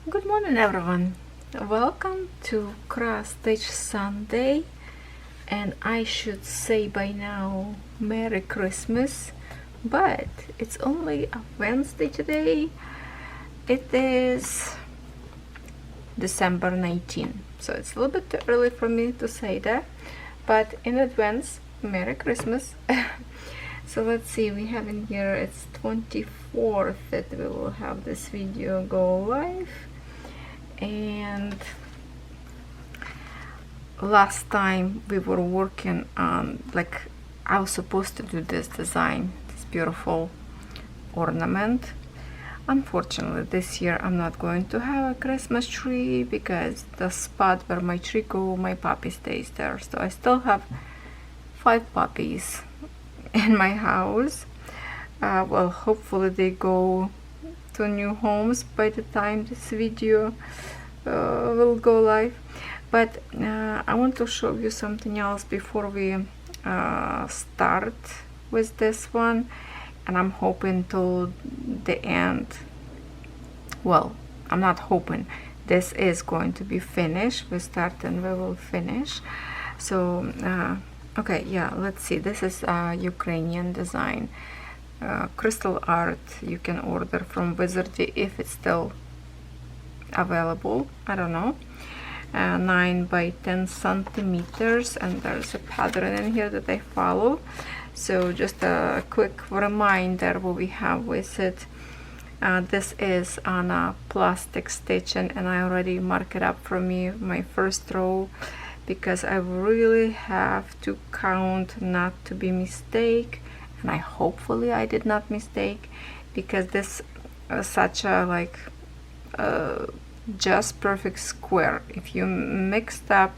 Good morning, everyone. Welcome to Cross Stitch Sunday, and I should say by now Merry Christmas, but it's only a Wednesday today. It is December 19, so it's a little bit too early for me to say that, but in advance, Merry Christmas. So let's see, we have in here, it's 24th that we will have this video go live. And last time we were working on, like, I was supposed to do this design, this beautiful ornament. Unfortunately this year I'm not going to have a Christmas tree because the spot where my tree go, my puppy stays there, so I still have 5 puppies in my house. Well, hopefully they go to new homes by the time this video will go live, but I want to show you something else before we start with this one, and I'm hoping till the end. Well, I'm not hoping, this is going to be finished. We start and we will finish. So okay, yeah, let's see, this is a Ukrainian design. Crystal art you can order from WIZARDI if it's still available, I don't know. 9 by 10 centimeters, and there's a pattern in here that I follow. So just a quick reminder what we have with it. This is on a plastic stitching, and I already mark it up for me, my first row, because I really have to count not to be mistake, and hopefully I did not mistake, because this is such a like just perfect square. If you mixed up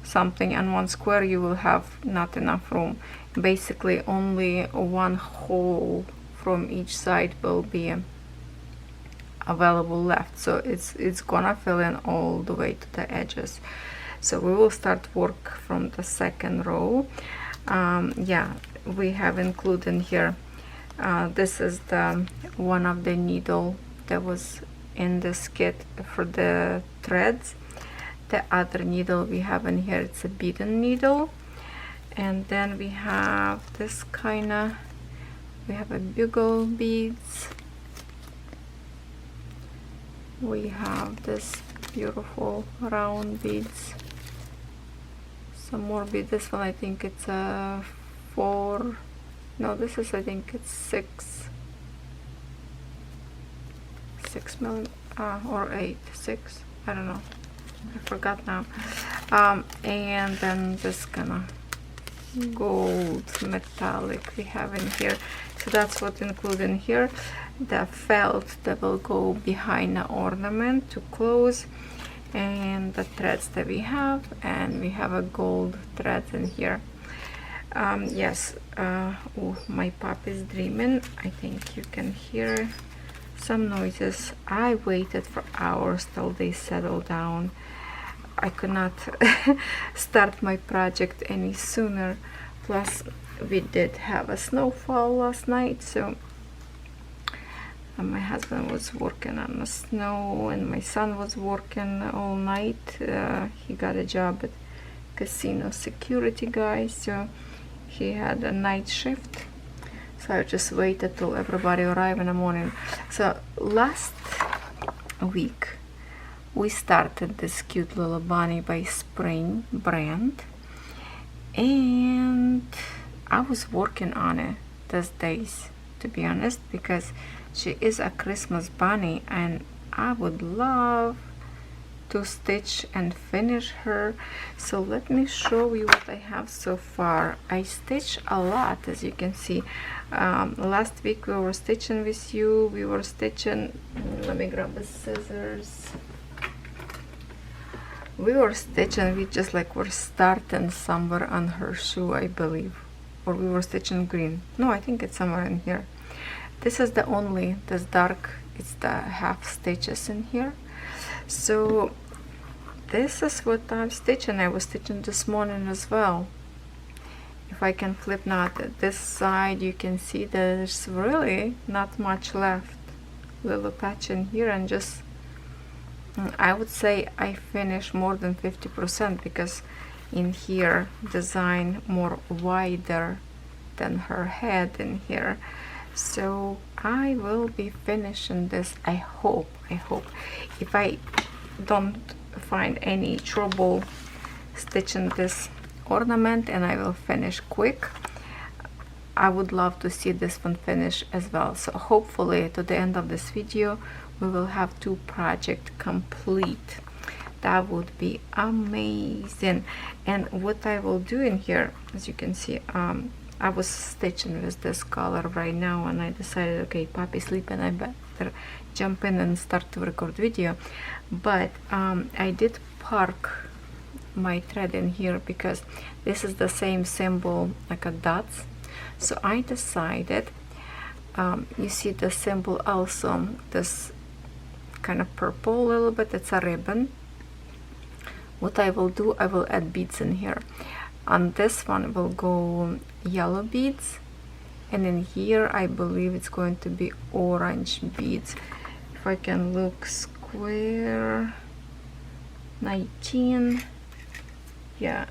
something on one square, you will have not enough room. Basically only one hole from each side will be available left, so it's gonna fill in all the way to the edges. So we will start work from the second row. Yeah, we have included here, this is the one of the needle that was in this kit for the threads. The other needle we have in here, it's a beaded needle, and then we have this kind of, we have a bugle beads, we have this beautiful round beads, some more beads. This one I think it's a 4, no, this is, I think it's 6 millimeter or 8, 6, I don't know, I forgot now. And then this kind of gold metallic we have in here, so that's what included in here. The felt that will go behind the ornament to close, and the threads that we have, and we have a gold thread in here. Yes, oh, my puppy is dreaming. I think you can hear some noises. I waited for hours till they settled down. I could not start my project any sooner. Plus we did have a snowfall last night, so my husband was working on the snow and my son was working all night. He got a job at casino security guy, so he had a night shift, so I just waited till everybody arrived in the morning. So last week we started this cute little bunny by Spring brand, and I was working on it these days, to be honest, because she is a Christmas bunny and I would love to stitch and finish her. So let me show you what I have so far. I stitched a lot, as you can see. Last week we were stitching with you, we were stitching, let me grab the scissors. We were stitching, we just like were starting somewhere on her shoe, I believe, or we were stitching green. No, I think it's somewhere in here. This is the only, this dark, it's the half stitches in here. So this is what I'm stitching. I was stitching this morning as well. If I can flip now this side, you can see there's really not much left. Little patch in here and just I would say I finished more than 50% because in here design more wider than her head in here. So I will be finishing this. I hope if I don't find any trouble stitching this ornament, and I will finish quick, I would love to see this one finish as well. So hopefully to the end of this video we will have 2 projects complete. That would be amazing. And what I will do in here, as you can see, I was stitching with this color right now, and I decided, okay, Poppy's sleeping, I better jump in and start to record video. But I did park my thread in here because this is the same symbol like a dots. So I decided, you see the symbol also, this kind of purple a little bit, it's a ribbon. What I will do, I will add beads in here. On this one will go yellow beads, and in here I believe it's going to be orange beads. If I can look, square 19, yeah,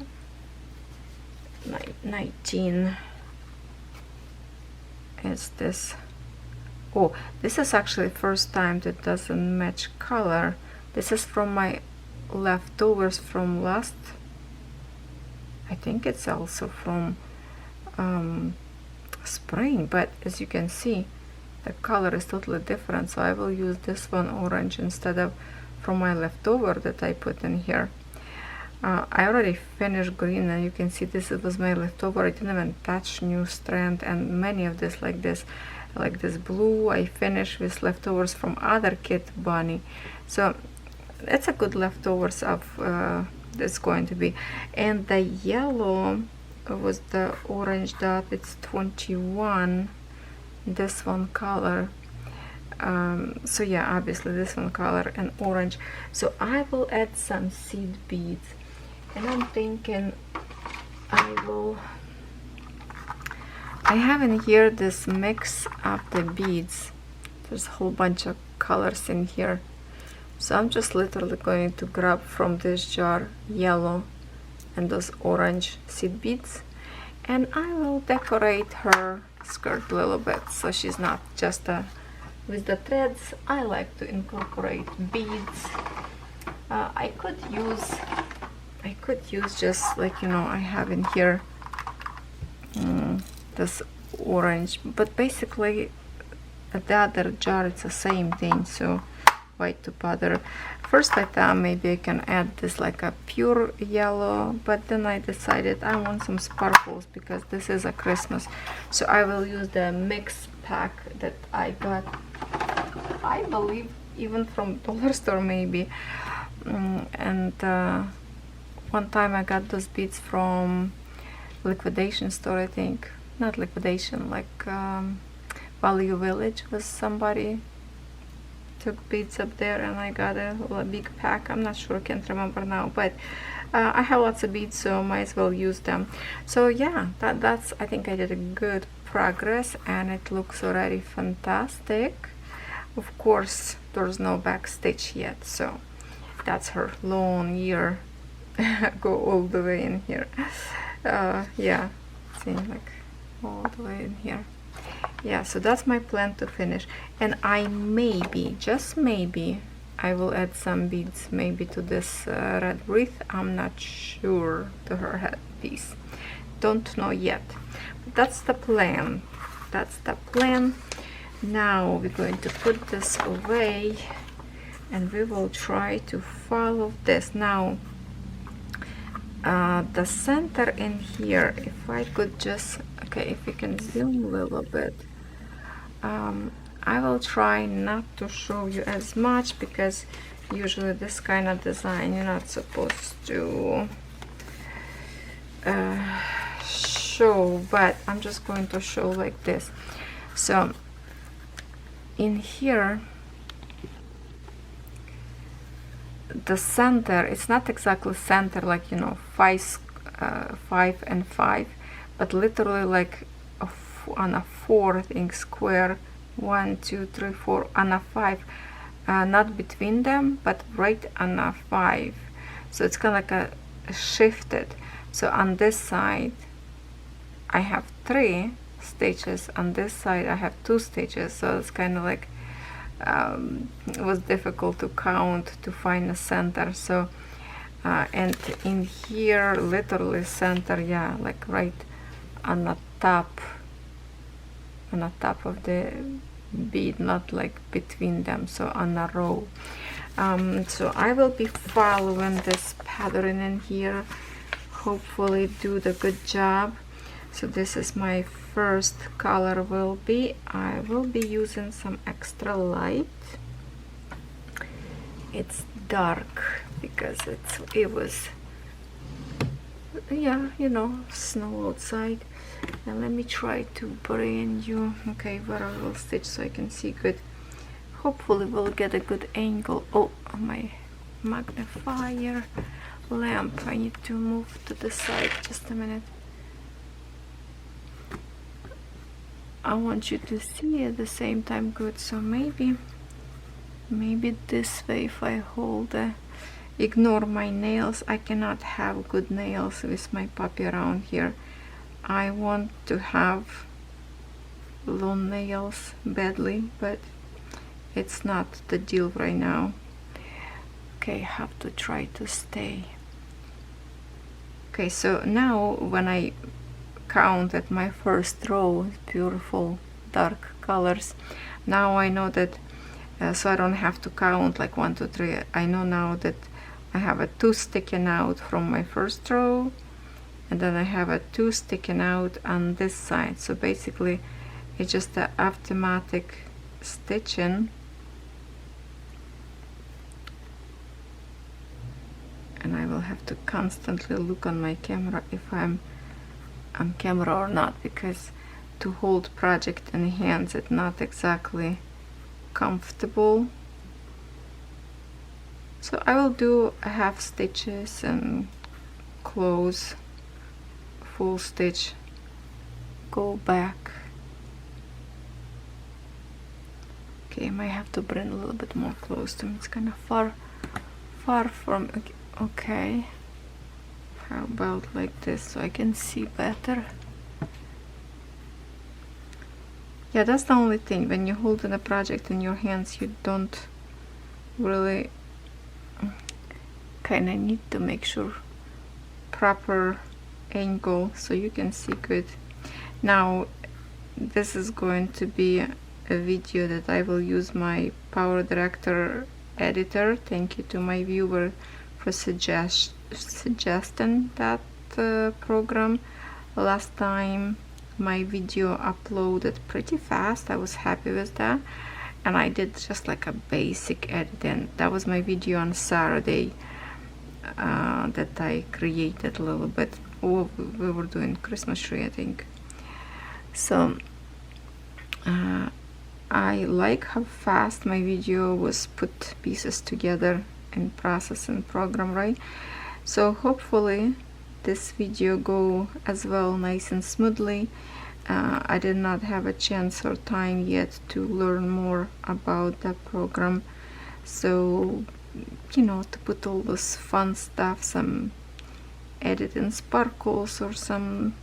19 is this. Oh, this is actually first time that doesn't match color. This is from my leftovers from last, I think it's also from spring, but as you can see the color is totally different. So I will use this one orange instead of from my leftover that I put in here. I already finished green, and you can see this was my leftover. I didn't even touch new strand, and many of this like this blue I finished with leftovers from other kit bunny. So it's a good leftovers of that's going to be. And the yellow was the orange dot, it's 21, this one color. So yeah, obviously this one color and orange. So I will add some seed beads, and I'm thinking I have in here this mix of the beads. There's a whole bunch of colors in here. So I'm just literally going to grab from this jar yellow and those orange seed beads, and I will decorate her skirt a little bit so she's not just with the threads. I like to incorporate beads. I could use just like, you know, I have in here this orange, but basically at the other jar it's the same thing, so why to bother. First I thought maybe I can add this like a pure yellow, but then I decided I want some sparkles because this is a Christmas. So I will use the mix pack that I got, I believe even from dollar store maybe. And one time I got those beads from liquidation store, I think. Not liquidation, like Value Village, was somebody took beads up there, and I got a big pack. I'm not sure, can't remember now, but I have lots of beads, so might as well use them. So yeah, that's I think I did a good progress, and it looks already fantastic. Of course there's no back stitch yet, so that's her long ear go all the way in here. Yeah, see, like all the way in here. Yeah, so that's my plan to finish, and I maybe, just maybe, I will add some beads maybe to this red wreath. I'm not sure, to her head piece, don't know yet, but that's the plan. That's the plan. Now we're going to put this away, and we will try to follow this. Now the center in here, if I could just, okay, if we can zoom a little bit, I will try not to show you as much, because usually this kind of design you're not supposed to show, but I'm just going to show like this. So in here the center, it's not exactly center like, you know, 5 and 5, but literally like on a 4 thing square, 1 2 3 4 on a 5. not between them, but right on a 5. So it's kind of like a shifted. So on this side I have 3 stitches, on this side I have 2 stitches, so it's kind of like it was difficult to count to find a center. So and in here literally center, yeah, like right on the top of the bead, not like between them, so on a row. So I will be following this pattern in here, hopefully do the good job. So this is my first color. I will be using some extra light. It's dark because it was, yeah, you know, snow outside. And let me try to bring you, okay, where I will stitch so I can see good. Hopefully we'll get a good angle. Oh, my magnifier lamp, I need to move to the side just a minute. I want you to see at the same time good, so maybe this way if I hold ignore my nails. I cannot have good nails with my puppy around here. I want to have long nails badly, but it's not the deal right now. Okay, I have to try to stay. Okay, so now when I count at my first row, beautiful dark colors, now I know that so I don't have to count like 1 2 3. I know now that I have a 2 sticking out from my first row, and then I have a 2 sticking out on this side. So basically it's just the automatic stitching, and I will have to constantly look on my camera if I'm on camera or not, because to hold project in hands it's not exactly comfortable. So I will do a half stitches and close, full stitch, go back. Okay, I might have to bring a little bit more close to me. It's kind of far from, okay. How about like this so I can see better? Yeah, that's the only thing. When you're holding a project in your hands, you don't really kind of need to make sure proper angle so you can see good. Now this is going to be a video that I will use my Power Director editor. Thank you to my viewer for suggesting that program. Last time my video uploaded pretty fast. I was happy with that, and I did just like a basic edit, and that was my video on Saturday that I created a little bit. Oh, we were doing Christmas tree, I think. So I like how fast my video was put pieces together and processing program, right? So hopefully this video go as well nice and smoothly. I did not have a chance or time yet to learn more about that program, so you know, to put all this fun stuff, some editing sparkles or some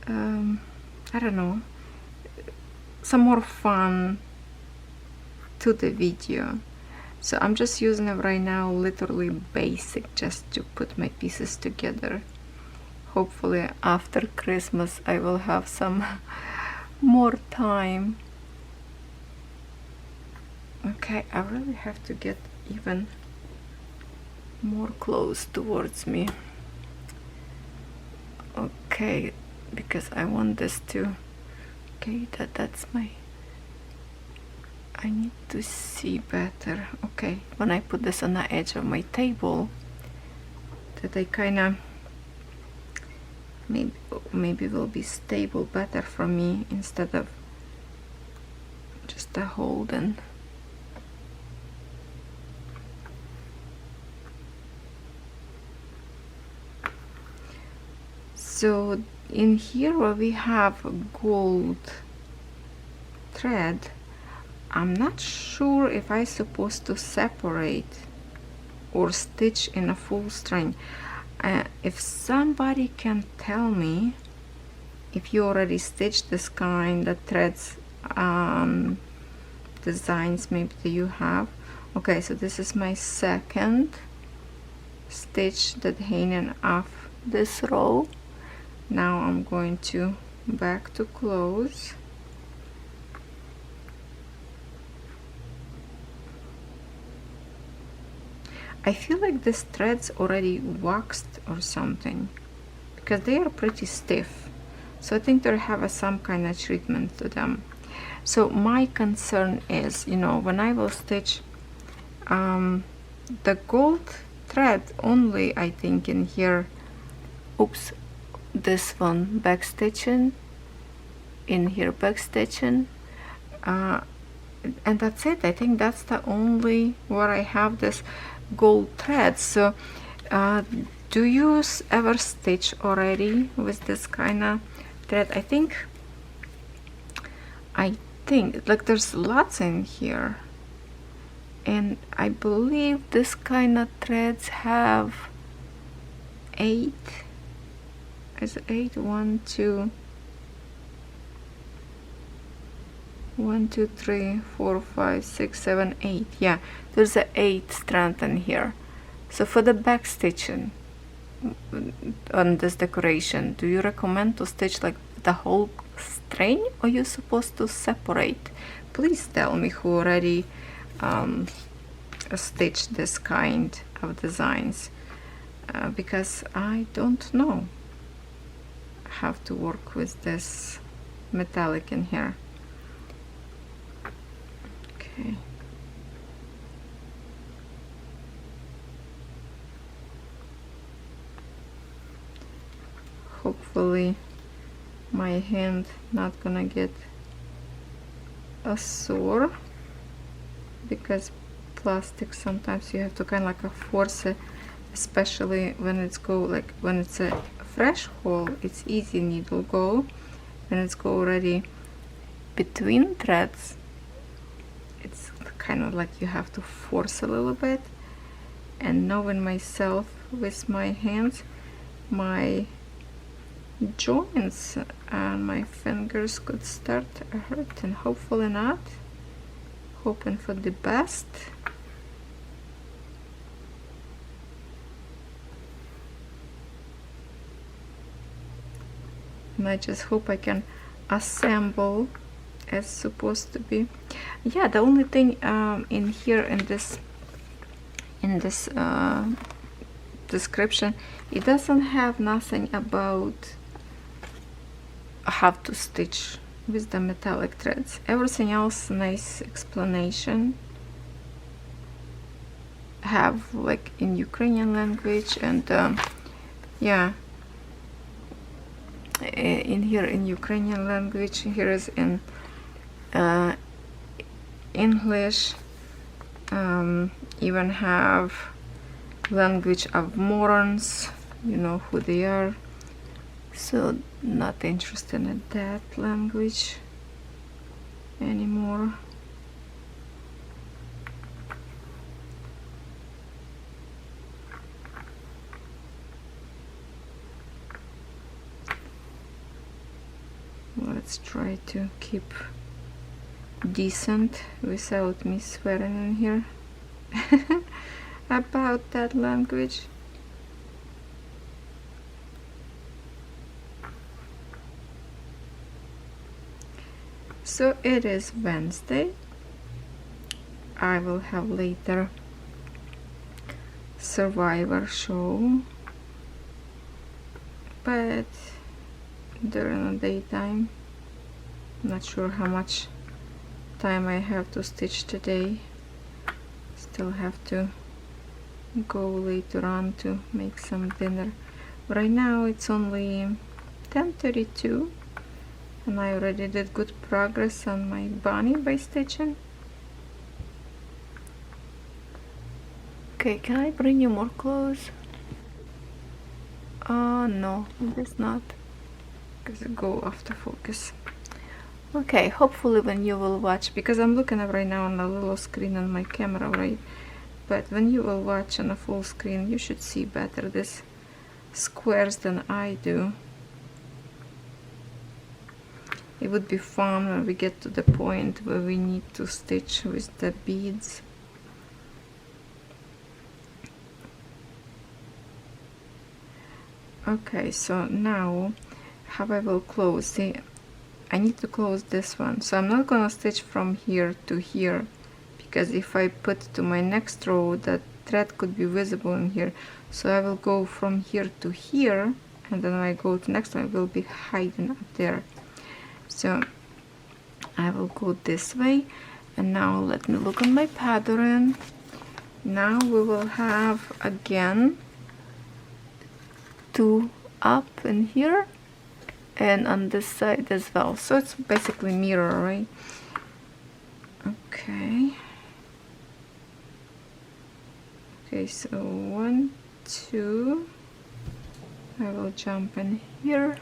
I don't know, some more fun to the video. So I'm just using it right now, literally basic, just to put my pieces together. Hopefully after Christmas I will have some more time. Okay, I really have to get even more close towards me. Okay, because I want this to, okay, that's my, I need to see better. Okay, when I put this on the edge of my table, that I kind of maybe will be stable better for me instead of just a holding. So in here where we have gold thread, I'm not sure if I'm supposed to separate or stitch in a full string. If somebody can tell me if you already stitched this kind of threads, designs maybe that you have. Okay, so this is my second stitch that hanging off this row. Now I'm going to back to close. I feel like this thread's already waxed or something because they are pretty stiff, so I think they have some kind of treatment to them. So my concern is, you know, when I will stitch the gold thread only, I think in here, oops, this one back stitching, in here back stitching, and that's it. I think that's the only where I have this gold thread. So do you ever stitch already with this kind of thread? I think like there's lots in here, and I believe this kind of threads have 8. Is it 8? 1 2 3 4 5 6 7 8. Yeah, there's a 8 strand in here. So for the back stitching on this decoration, do you recommend to stitch like the whole string, or you supposed to separate? Please tell me who already stitched this kind of designs, because I don't know. I have to work with this metallic in here. Okay. Hopefully my hand not gonna get a sore, because plastic sometimes you have to kind of like force it, especially when it's go like when it's a fresh hole, it's easy needle go. When it's go already between threads, it's kind of like you have to force a little bit. And knowing myself with my hands, my joints and my fingers could start hurting. Hopefully not. Hoping for the best. And I just hope I can assemble as supposed to be. Yeah, the only thing in here in this description, it doesn't have nothing about how to stitch with the metallic threads. Everything else, nice explanation, have like in Ukrainian language, and yeah, in here in Ukrainian language, here is in English, even have language of Morons, you know who they are, so not interested in that language anymore. Let's try to keep decent without me swearing in here about that language. So it is Wednesday. I will have later Survivor show, but during the daytime, not sure how much time I have to stitch today. Still have to go later on to make some dinner. Right now it's only 10:32, and I already did good progress on my bunny by stitching. Okay, can I bring you more clothes? No, it is not, because it go off the focus. Okay, hopefully when you will watch, because I'm looking at right now on a little screen on my camera, right? But when you will watch on a full screen, you should see better this squares than I do. It would be fun when we get to the point where we need to stitch with the beads. Okay, so now how I will close, see, I need to close this one, so I'm not gonna stitch from here to here, because if I put to my next row, that thread could be visible in here. So I will go from here to here, and then when I go to next one, it will be hiding up there. So I will go this way, and now let me look on my pattern. Now we will have again 2 up in here and on this side as well, so it's basically mirror, right? Okay, so 1, 2, I will jump in here,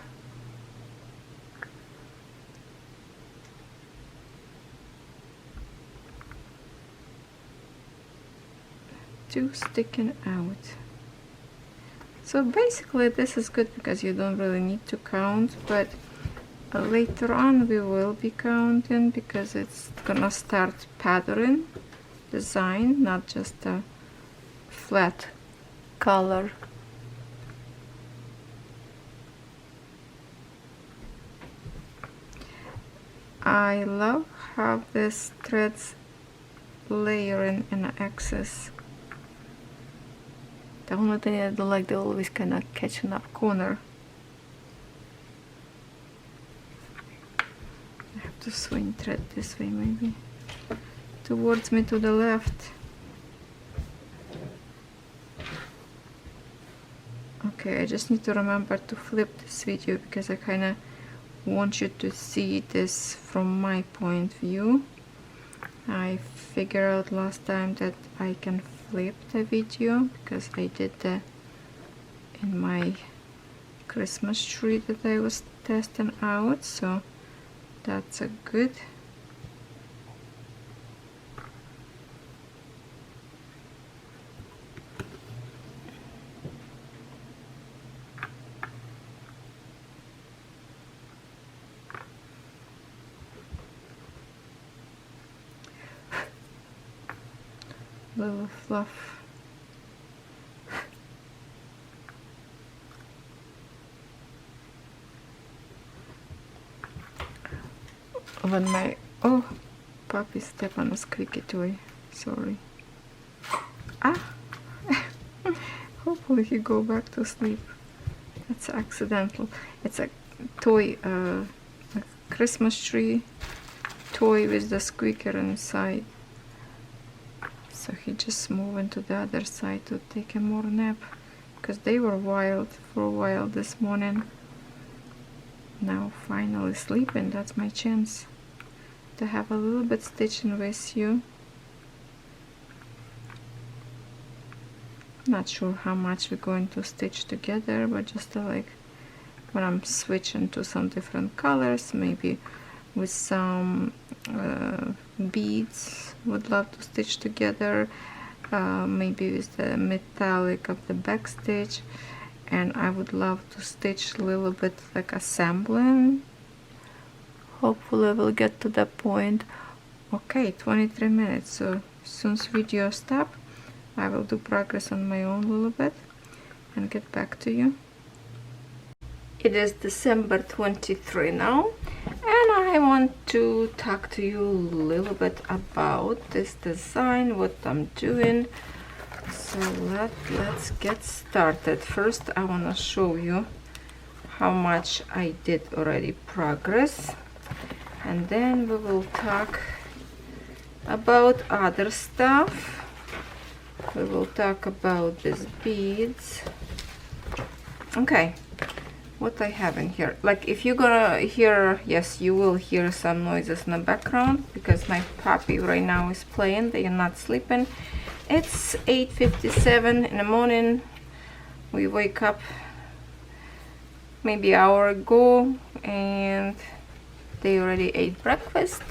two sticking out. So basically this is good because you don't really need to count, but later on we will be counting because it's gonna start pattern design, not just a flat color. I love how this threads layering in excess. The only thing I don't like, they always kind of catching up corner. I have to swing thread this way, maybe towards me to the left. Okay, I just need to remember to flip this video because I kind of want you to see this from my point of view. I figured out last time that I can flip the video because I did that in my Christmas tree that I was testing out, so that's a good. Little fluff. When my puppy step on a squeaky toy, sorry. Hopefully he go back to sleep. That's accidental. It's a toy, a Christmas tree toy with the squeaker inside. So he just moving to the other side to take a more nap because they were wild for a while this morning. Now finally sleeping. That's my chance to have a little bit stitching with you. Not sure how much we're going to stitch together, but just like when I'm switching to some different colors, maybe with some beads, would love to stitch together, maybe with the metallic of the back stitch, and I would love to stitch a little bit like assembling. Hopefully we'll get to that point. Okay, 23 minutes, so soon as video stop, I will do progress on my own a little bit and get back to you. It is December 23 now, and I want to talk to you a little bit about this design, what I'm doing. So let's get started. First I want to show you how much I did already progress, and then we will talk about other stuff. We will talk about these beads. Okay, what I have in here, like if you're gonna hear, yes, you will hear some noises in the background because my puppy right now is playing. They are not sleeping. It's 8:57 in the morning. We wake up maybe an hour ago, and They already ate breakfast,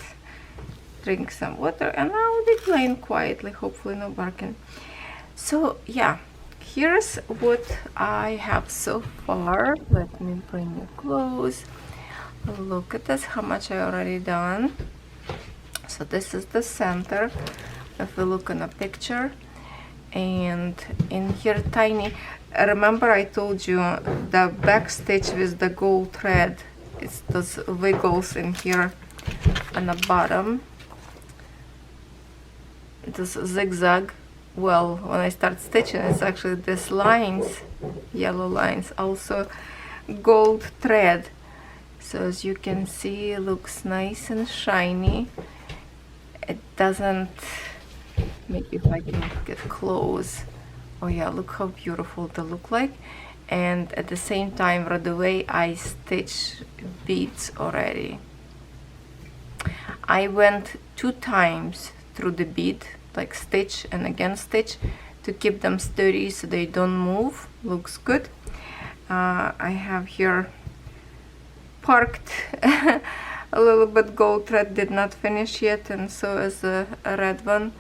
drink some water, and now they playing quietly, hopefully no barking. So yeah, here's what I have so far. Let me bring you close. Look at this, how much I already done. So this is the center if we look in a picture, and in here tiny, remember I told you the back stitch with the gold thread, it's those wiggles in here on the bottom, this zigzag. Well, when I start stitching, it's actually these lines, yellow lines, also gold thread. So as you can see, it looks nice and shiny. It doesn't, maybe if I can get close. Oh yeah, look how beautiful they look like. And at the same time, right away, I stitch beads already. I went 2 times through the bead, like stitch and again stitch, to keep them sturdy so they don't move. Looks good. I have here parked a little bit gold thread, did not finish yet, and so is a red one.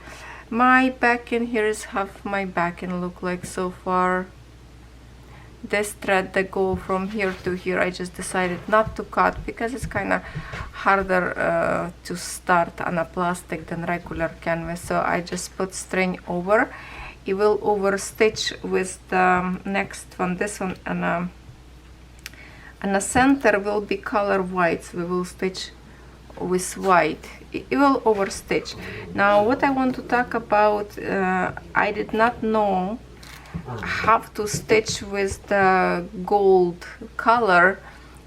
My backing here is half my backing look like so far. This thread that go from here to here, I just decided not to cut because it's kind of harder to start on a plastic than regular canvas, so I just put string over. It will over stitch with the next one, this one, and the center will be color white, so we will stitch with white. It will overstitch. Now what I want to talk about, I did not know how to stitch with the gold color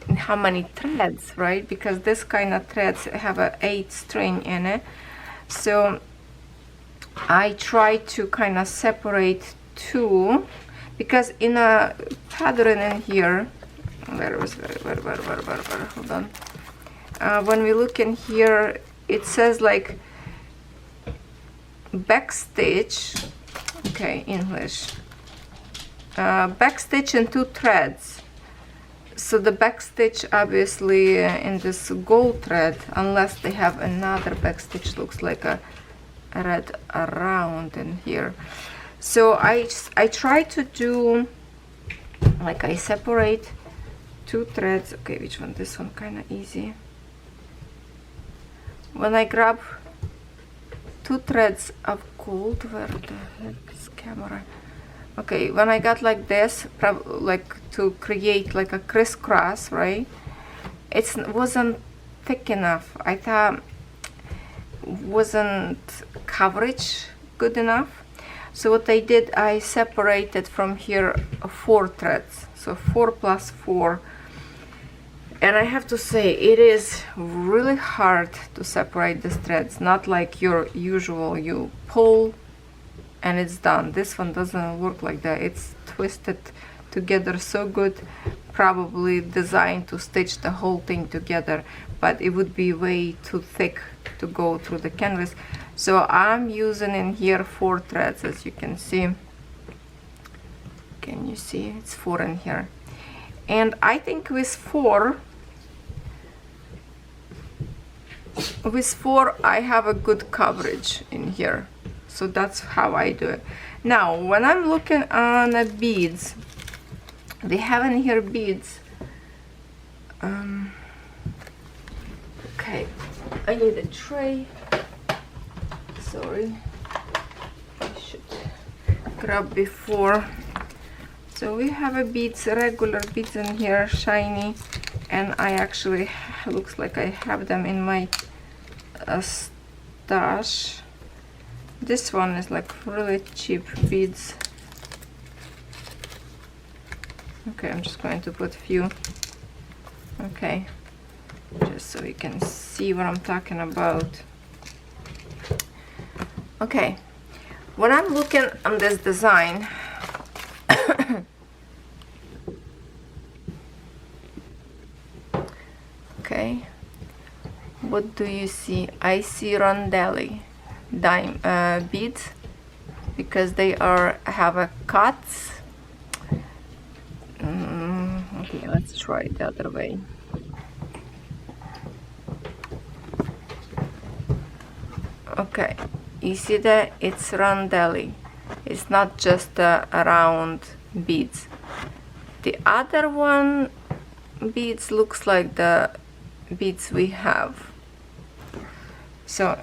and how many threads, right? Because this kind of threads have a 8 string in it, so I try to kind of separate 2, because in a pattern in here, where hold on, when we look in here, it says like back stitch, okay, English, back stitch and 2 threads. So the back stitch obviously in this gold thread, unless they have another back stitch, looks like a red around in here. So I try to do like I separate 2 threads. Okay, which one? This one kind of easy. When I grab 2 threads of gold, where the heck is camera? Okay, when I got like this, like to create like a crisscross, right? It wasn't thick enough. I thought wasn't coverage good enough. So what I did, I separated from here 4 threads. So 4 plus 4. And I have to say, it is really hard to separate these threads. Not like your usual, you pull and it's done. This one doesn't work like that. It's twisted together so good, probably designed to stitch the whole thing together, but it would be way too thick to go through the canvas. So I'm using in here 4 threads, as you can see. Can you see? It's 4 in here. And I think with 4 I have a good coverage in here. So that's how I do it. Now when I'm looking on the beads, they have in here beads. Okay, I need a tray. Sorry, I should grab before. So we have a beads, regular beads in here, shiny, and I actually, looks like I have them in my stash. This one is like really cheap beads. Okay, I'm just going to put a few. Okay, just so you can see what I'm talking about. Okay, when I'm looking on this design, okay, what do you see? I see rondelli beads, because they have a cuts. Okay, let's try it the other way. Okay, you see that it's rondelli. It's not just round beads. The other one beads looks like the beads we have. So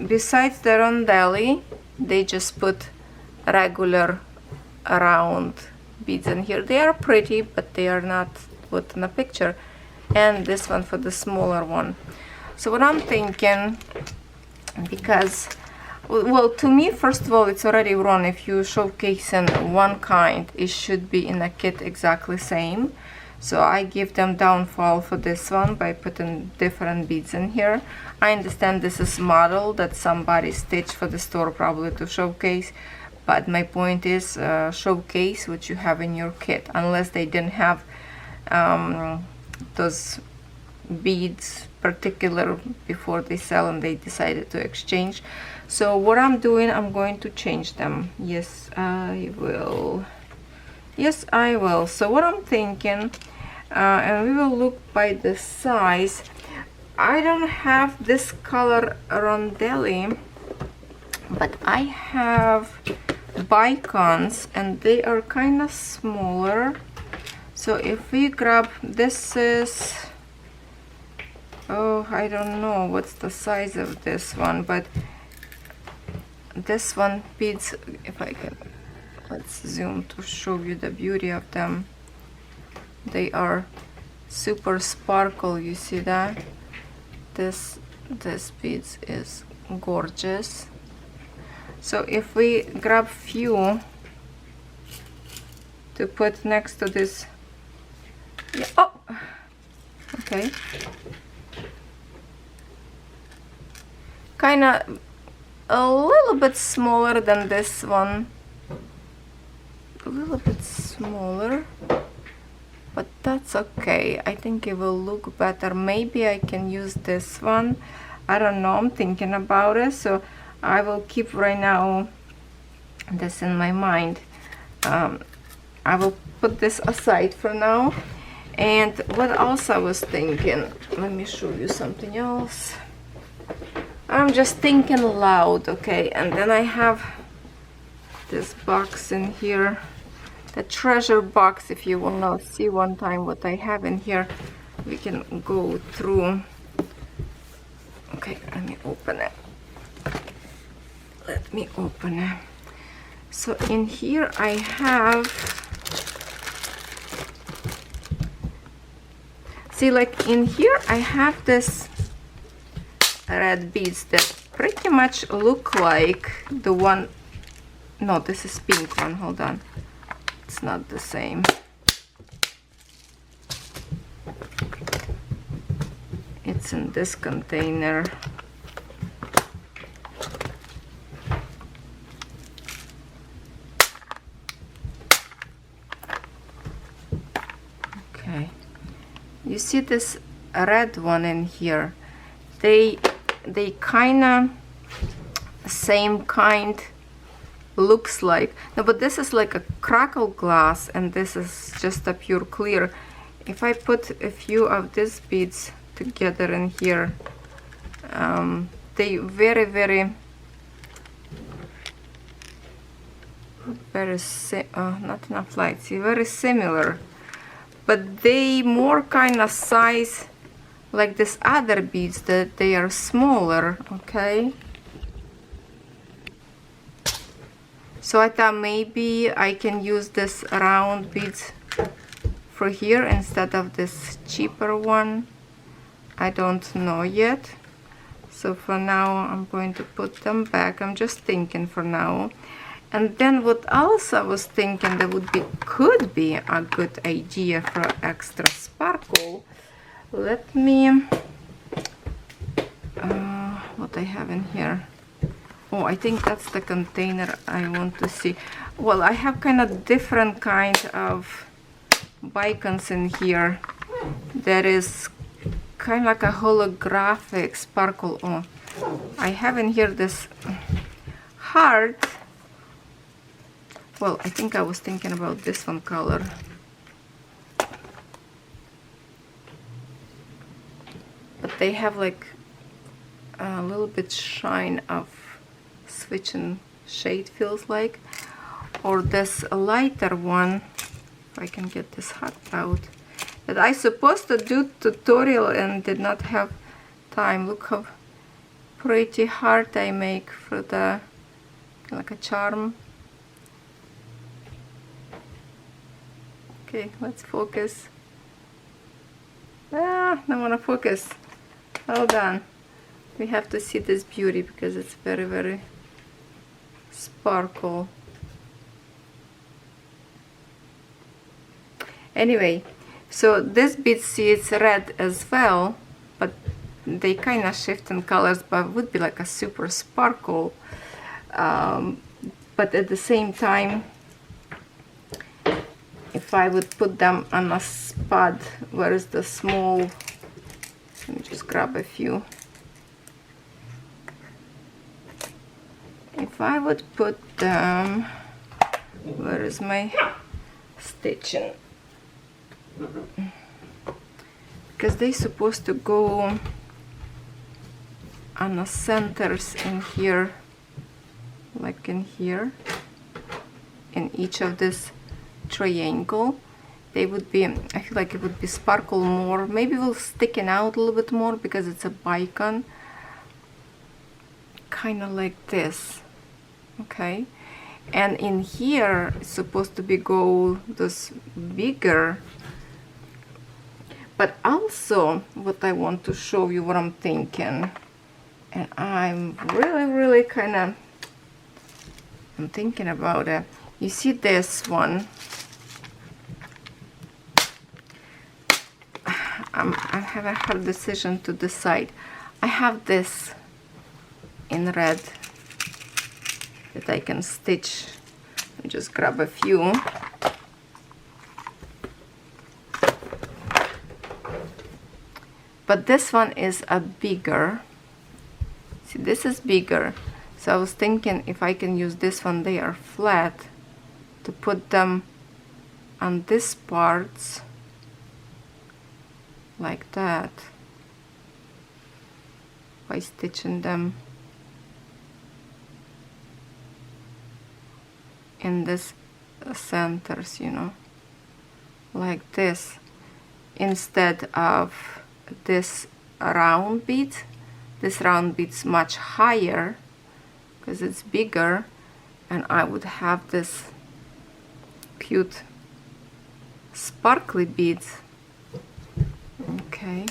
besides the rondelli, they just put regular round beads in here. They are pretty, but they are not put in a picture. And this one for the smaller one. So what I'm thinking, because, well, to me, first of all, it's already wrong. If you showcase in one kind, it should be in a kit exactly same. So I give them downfall for this one by putting different beads in here. I understand this is model that somebody stitched for the store probably to showcase, but my point is showcase what you have in your kit, unless they didn't have those beads particular before they sell and they decided to exchange. So what I'm doing, I'm going to change them. Yes, I will. Yes, I will. So what I'm thinking, and we will look by the size. I don't have this color rondelli, but I have bicons and they are kind of smaller. So if we grab, this is, oh, I don't know what's the size of this one, but this one beads, if I can, let's zoom to show you the beauty of them. They are super sparkle, you see that? This beads is gorgeous. So if we grab few to put next to this, yeah, oh, okay, kind of a little bit smaller than this one, a little bit smaller, but that's okay. I think it will look better. Maybe I can use this one. I don't know, I'm thinking about it, so I will keep right now this in my mind. I will put this aside for now. And what else I was thinking, let me show you something else. I'm just thinking loud, okay? And then I have this box in here, the treasure box. If you want to see one time what I have in here, we can go through. Okay, let me open it. Let me open it. So in here I have, see, like in here I have this red beads that pretty much look like the one, no, this is pink one, hold on, it's not the same. It's in this container. Okay, you see this red one in here, they kind of same kind, looks like, no, but this is like a crackle glass and this is just a pure clear. If I put a few of these beads together in here, they very not enough light, see, very similar, but they more kind of size like this other beads, that they are smaller. Okay, so I thought maybe I can use this round beads for here instead of this cheaper one. I don't know yet, so for now I'm going to put them back. I'm just thinking for now. And then what else I was thinking that could be a good idea for extra sparkle. Let me, what I have in here. Oh, I think that's the container I want to see. Well, I have kind of different kind of bicons in here. There is kind of like a holographic sparkle. Oh, I have in here this heart. Well, I think I was thinking about this one color. But they have like a little bit shine of switching shade, feels like, or this lighter one, if I can get this hot out, that I supposed to do tutorial and did not have time. Look how pretty heart I make for the, like a charm. Okay, let's focus. Ah, I want to focus. Hold on. We have to see this beauty because it's very, very sparkle. Anyway, so this bead, see, it's red as well, but they kind of shift in colors, but would be like a super sparkle. But at the same time, if I would put them on a spot, where is the small, let me just grab a few. If I would put them, where is my stitching? Because they're supposed to go on the centers in here, like in here, in each of this triangle. They would be, I feel like it would be sparkle more, maybe will sticking out a little bit more because it's a bicon, kind of like this. Okay, and in here it's supposed to be gold, this bigger. But also what I want to show you, what I'm thinking, and I'm really kind of, I'm thinking about it. You see this one, I have a hard decision to decide. I have this in red that I can stitch. Let me just grab a few. But this one is a bigger. See, this is bigger. So I was thinking if I can use this one, they are flat, to put them on these parts like that by stitching them in this centers, you know, like this, instead of this round bead. This round bead's much higher because it's bigger, and I would have this cute sparkly beads. Okay,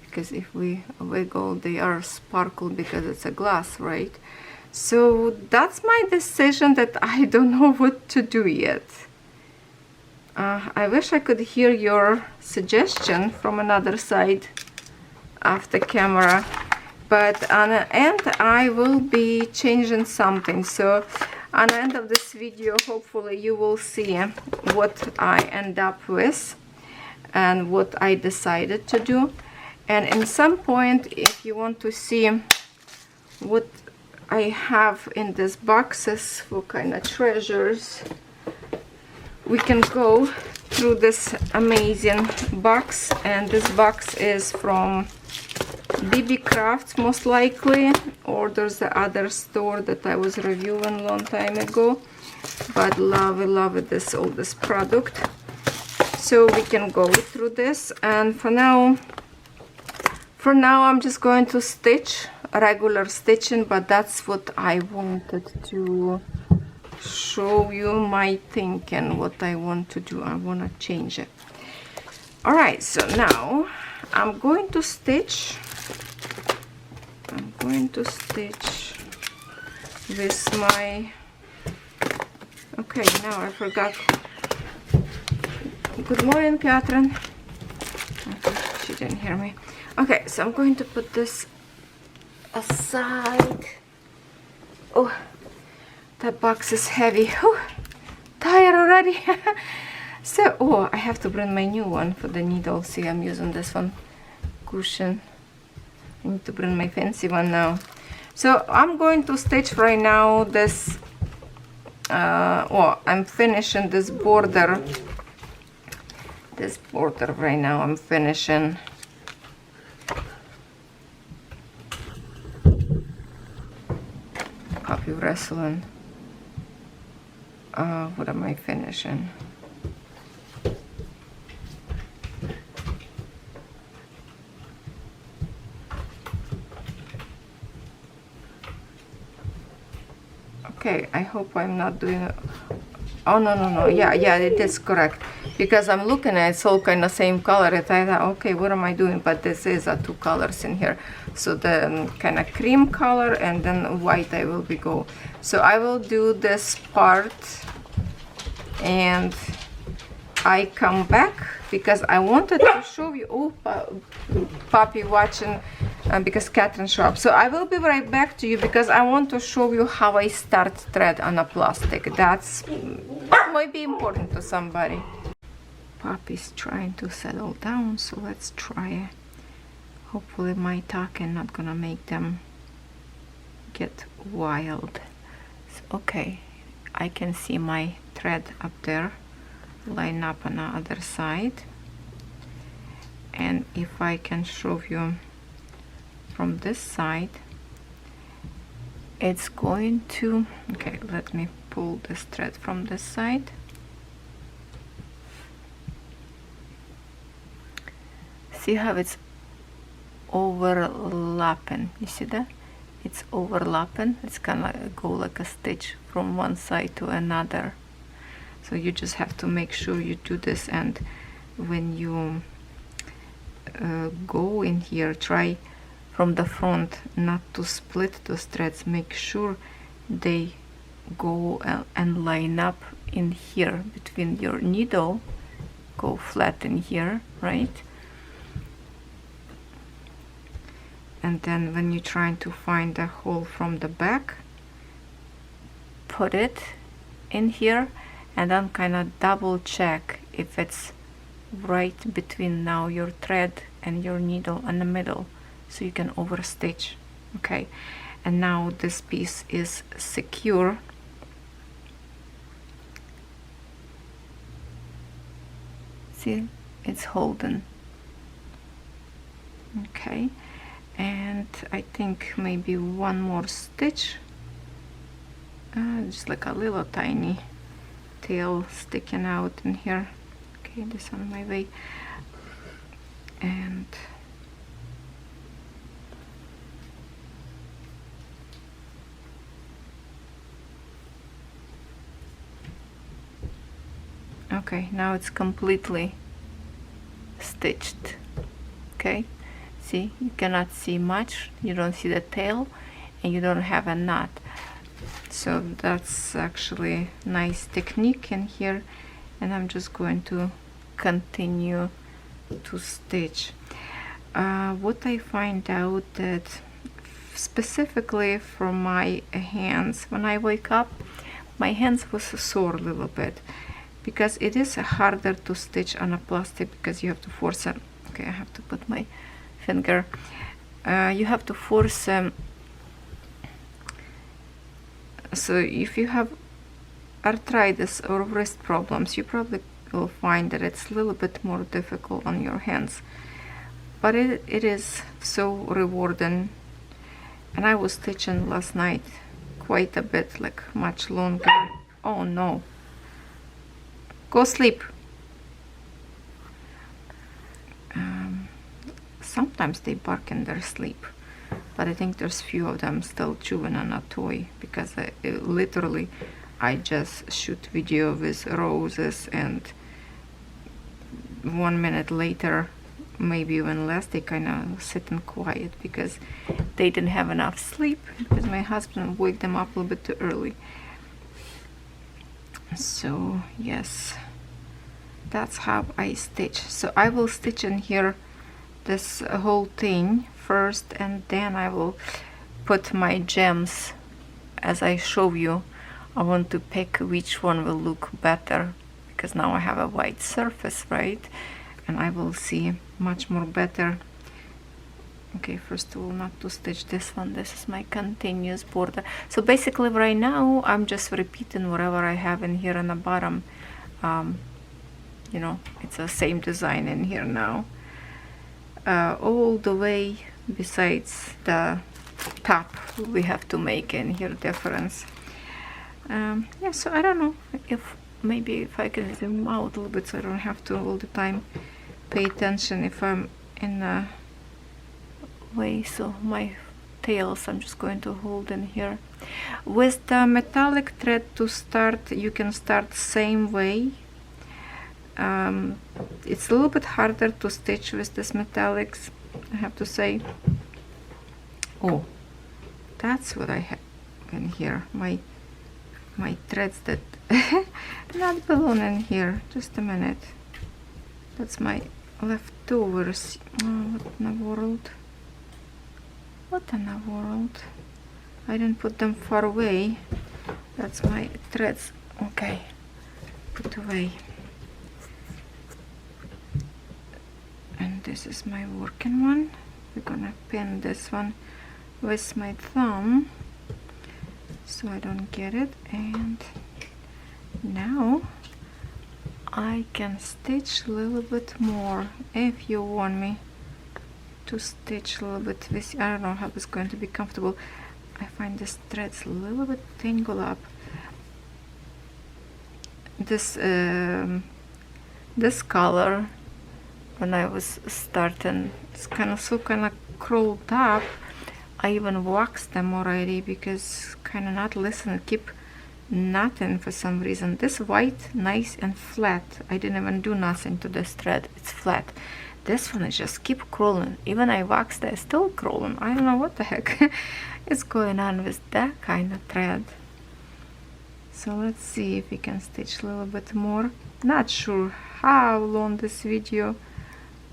because if we wiggle, they are sparkle because it's a glass, right? So that's my decision, that I don't know what to do yet. I wish I could hear your suggestion from another side of the camera, but on the end I will be changing something. So on the end of this video, hopefully you will see what I end up with and what I decided to do. And in some point, if you want to see what I have in these boxes, what kind of treasures, we can go through this amazing box. And this box is from BB Crafts, most likely, or there's the other store that I was reviewing a long time ago. But love this, all this product. So we can go through this, and for now I'm just going to stitch regular stitching, but that's what I wanted to show you, my thinking, what I want to do. I want to change it. All right, so now I'm going to stitch with my, okay, now I forgot. Good morning, Catherine. Okay, she didn't hear me. Okay, so I'm going to put this aside. Oh, that box is heavy. Oh, tired already. So, oh, I have to bring my new one for the needle. See, I'm using this one, cushion. I need to bring my fancy one now. So I'm going to stitch right now this, I'm finishing this border. This border right now I'm finishing. wrestling. What am I finishing? Okay, I hope I'm not doing it. Oh, no, yeah, it is correct, because I'm looking at it's all kind of same color. I thought, okay, what am I doing? But this is two colors in here, so the kind of cream color and then white I will be go. So I will do this part and I come back because I wanted to show you. Oh, puppy watching, because Catherine showed up. So I will be right back to you because I want to show you how I start thread on a plastic. That's might be important to somebody. Puppy's trying to settle down, so let's try. Hopefully my talking not gonna make them get wild. So, okay, I can see my thread up there, line up on the other side, and if I can show you from this side, it's going to, okay, let me pull this thread from this side. See how it's overlapping? You see that? It's overlapping. It's gonna go like a stitch from one side to another. So you just have to make sure you do this, and when you go in here, try from the front not to split those threads. Make sure they go and line up in here between your needle, go flat in here, right? And then when you're trying to find the hole from the back, put it in here and then kind of double check if it's right between now your thread and your needle in the middle, so you can overstitch. Okay, and now this piece is secure. See, it's holding. Okay, and I think maybe one more stitch, just like a little tiny tail sticking out in here. Okay, this on my way, and okay, now it's completely stitched. Okay, see, you cannot see much, you don't see the tail, and you don't have a knot. So that's actually nice technique in here, and I'm just going to continue to stitch. What I find out that specifically for my hands, when I wake up, my hands was sore a little bit, because it is harder to stitch on a plastic because you have to force it. Okay, I have to put my finger. You have to force so if you have arthritis or wrist problems, you probably will find that it's a little bit more difficult on your hands, but it is so rewarding. And I was stitching last night quite a bit, like much longer. Oh no, go sleep. Sometimes they bark in their sleep, but I think there's few of them still chewing on a toy, because literally I just shoot video with roses, and 1 minute later, maybe even less, they kind of sitting quiet because they didn't have enough sleep, because my husband woke them up a little bit too early. So yes, that's how I stitch. So I will stitch in here this whole thing first, and then I will put my gems as I show you. I want to pick which one will look better, because now I have a white surface, right? And I will see much more better. Okay, first of all, not to stitch this one. This is my continuous border. So basically right now I'm just repeating whatever I have in here on the bottom. You know, it's the same design in here now, all the way, besides the top we have to make in here difference. Yeah, so I don't know if maybe if I can zoom out a little bit so I don't have to all the time pay attention if I'm in a way. So my tails I'm just going to hold in here. With the metallic thread to start, you can start same way. It's a little bit harder to stitch with this metallics, I have to say. Oh, that's what I have in here. My threads that not belong in here. Just a minute. That's my leftovers. Oh, what in the world? What in the world? I didn't put them far away. That's my threads. Okay, put away. And this is my working one. We're gonna pin this one with my thumb so I don't get it. And now I can stitch a little bit more if you want me to stitch a little bit with. I don't know how it's going to be comfortable. I find this threads a little bit tangled up. This this color, when I was starting, it's kind of curled up. I even waxed them already because kind of not listen, keep nothing for some reason. This white, nice and flat. I didn't even do nothing to this thread. It's flat. This one is just keep crawling. Even I waxed it, still crawling. I don't know what the heck is going on with that kind of thread. So let's see if we can stitch a little bit more. Not sure how long this video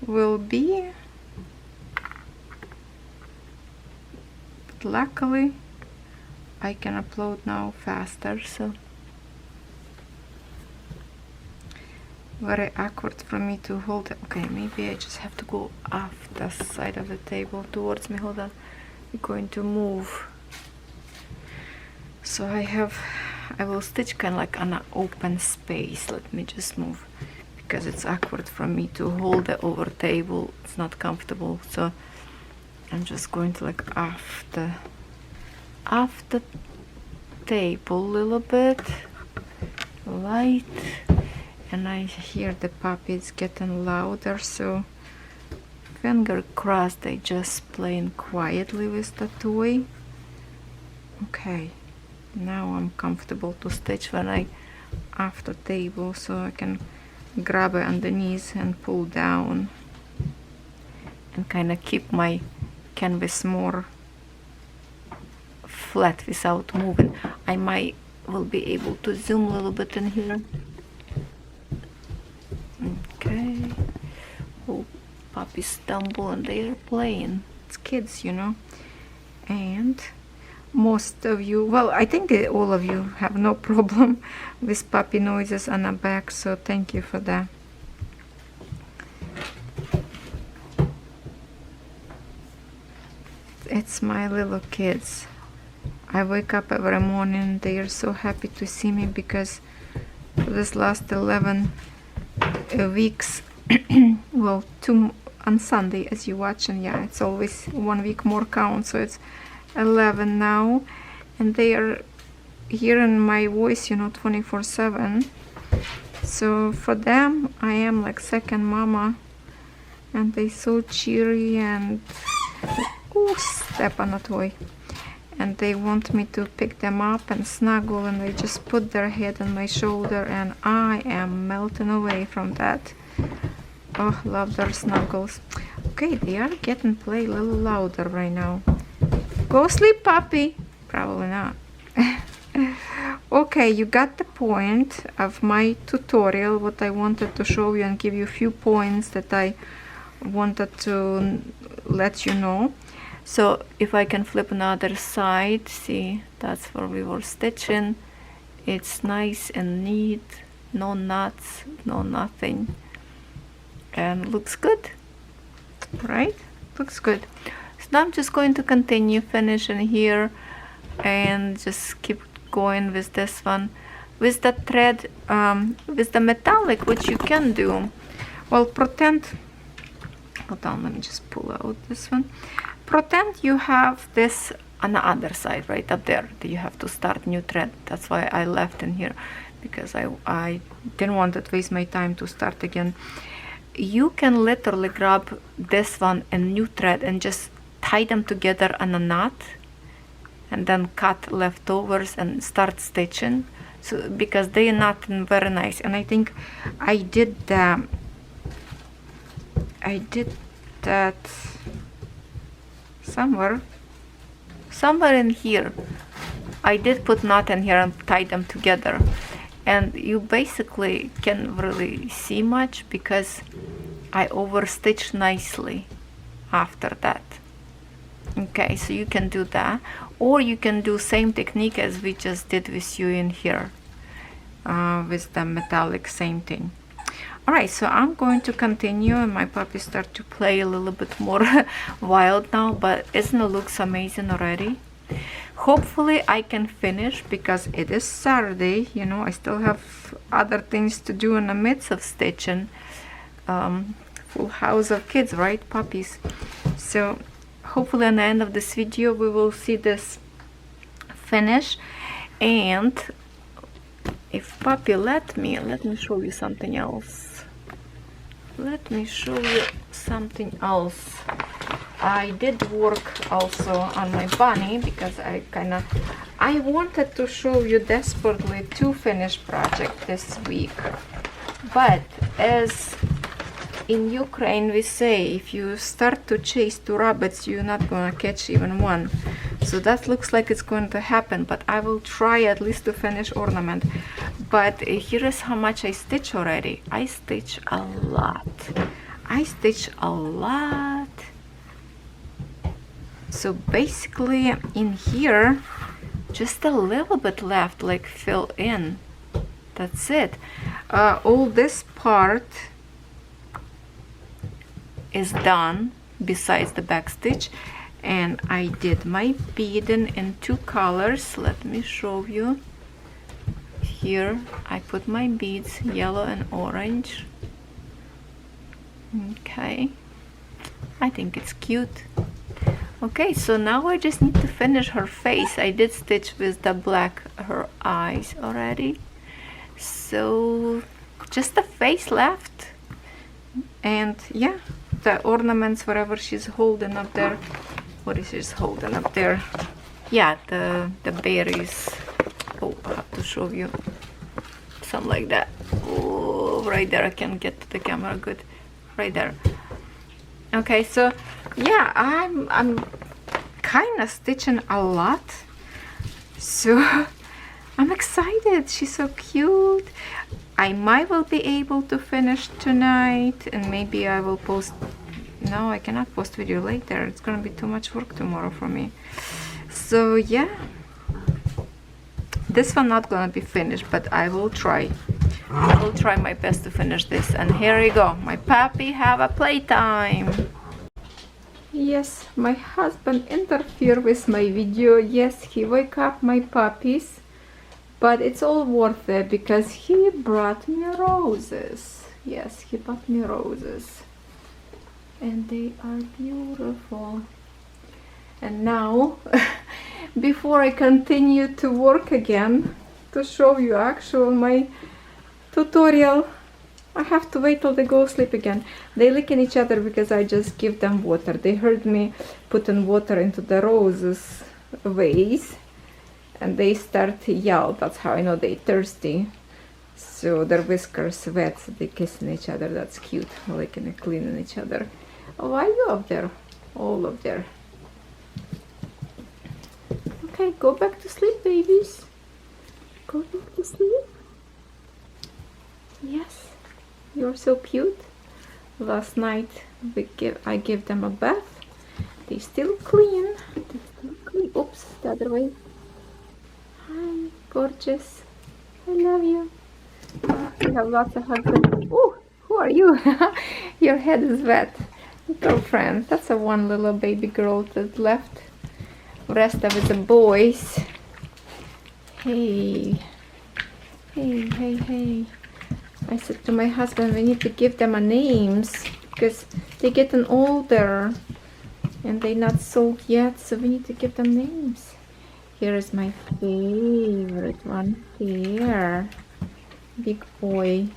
will be, but luckily I can upload now faster, so very awkward for me to hold it. Okay, maybe I just have to go off the side of the table towards me. Hold on, I'm going to move. So I will stitch kind of like on an open space. Let me just move because it's awkward for me to hold it over table. It's not comfortable, so I'm just going to like off the table a little bit, light. And I hear the puppies getting louder, so finger crossed they just playing quietly with the toy. Okay, now I'm comfortable to stitch when I off the table, so I can grab it underneath and pull down and kind of keep my canvas more flat without moving. I will be able to zoom a little bit in here. Okay. Oh, puppies stumble and they're playing. It's kids, you know. And most of you, well, I think all of you have no problem with puppy noises on the back, so thank you for that. It's my little kids. I wake up every morning, they are so happy to see me because for this last 11 weeks, well, 2 on Sunday as you watch, and yeah, it's always 1 week more count, so it's 11 now, and they are hearing my voice, you know, 24/7. So for them I am like second mama, and they so cheery and oh, step on a toy, and they want me to pick them up and snuggle, and they just put their head on my shoulder, and I am melting away from that. Oh, love their snuggles. Okay, they are getting play a little louder right now. Go sleep, puppy. Probably not. Okay, you got the point of my tutorial, what I wanted to show you and give you a few points that I wanted to let you know. So if I can flip another side, see, that's where we were stitching. It's nice and neat, no knots, no nothing, and looks good, right? Looks good. So now I'm just going to continue finishing here and just keep going with this one. With the thread, with the metallic, what you can do, well, pretend, hold on, let me just pull out this one. Pretend you have this on the other side, right up there, you have to start new thread. That's why I left in here, because I didn't want to waste my time to start again. You can literally grab this one and new thread and just tie them together on a knot, and then cut leftovers and start stitching. So because they are not very nice, and I think I did that somewhere in here. I did put knot in here and tie them together, and you basically can't really see much because I overstitched nicely after that. Okay, so you can do that, or you can do same technique as we just did with you in here, with the metallic, same thing. All right, so I'm going to continue, and my puppies start to play a little bit more wild now, but isn't it looks amazing already? Hopefully I can finish, because it is Saturday, you know, I still have other things to do in the midst of stitching. Full house of kids, right? Puppies. So hopefully at the end of this video we will see this finish. And if puppy let me show you something else. Let me show you something else. I did work also on my bunny, because I wanted to show you desperately two finished projects this week. But as in Ukraine we say, if you start to chase two rabbits, you're not gonna catch even one. So that looks like it's going to happen, but I will try at least to finish Ornament. But here is how much I stitch already. I stitch a lot. So basically in here, just a little bit left, like fill in. That's it. All this part is done besides the back stitch, and I did my beading in two colors. Let me show you. Here I put my beads, yellow and orange. Okay, I think it's cute. Okay, so now I just need to finish her face. I did stitch with the black her eyes already, so just the face left. And yeah, the ornaments, whatever she's holding up there. What is she's holding up there? Yeah, the berries. Oh, I have to show you something like that. Oh, right there, I can get to the camera good. Right there. Okay, so yeah, I'm kind of stitching a lot, so I'm excited. She's so cute. I might will be able to finish tonight, and maybe I will post. No, I cannot post video later. It's gonna be too much work tomorrow for me. So yeah, this one not gonna be finished, but I will try. I will try my best to finish this. And here we go. My puppy have a playtime. Yes, my husband interfered with my video. Yes, he wake up my puppies, but it's all worth it because he brought me roses. Yes, he brought me roses, and they are beautiful. And now, before I continue to work again, to show you actual my tutorial, I have to wait till they go sleep again. They licking each other because I just give them water. They heard me putting water into the roses vase, and they start to yell. That's how I know they thirsty. So their whiskers wet, so they kissing each other. That's cute, licking and cleaning each other. Oh, why are you up there? All up there. Okay, go back to sleep, babies. Go back to sleep. Yes, you're so cute. Last night I gave them a bath. They still clean. Oops, the other way. Hi, gorgeous. I love you. You have lots of hugs. Oh, who are you? Your head is wet. Girlfriend. That's a one little baby girl that left. Rest of it the boys. Hey. Hey, hey, hey. I said to my husband, we need to give them a names because they're getting older. and they're not sold yet, so we need to give them names. Here is my favorite one here, big boy.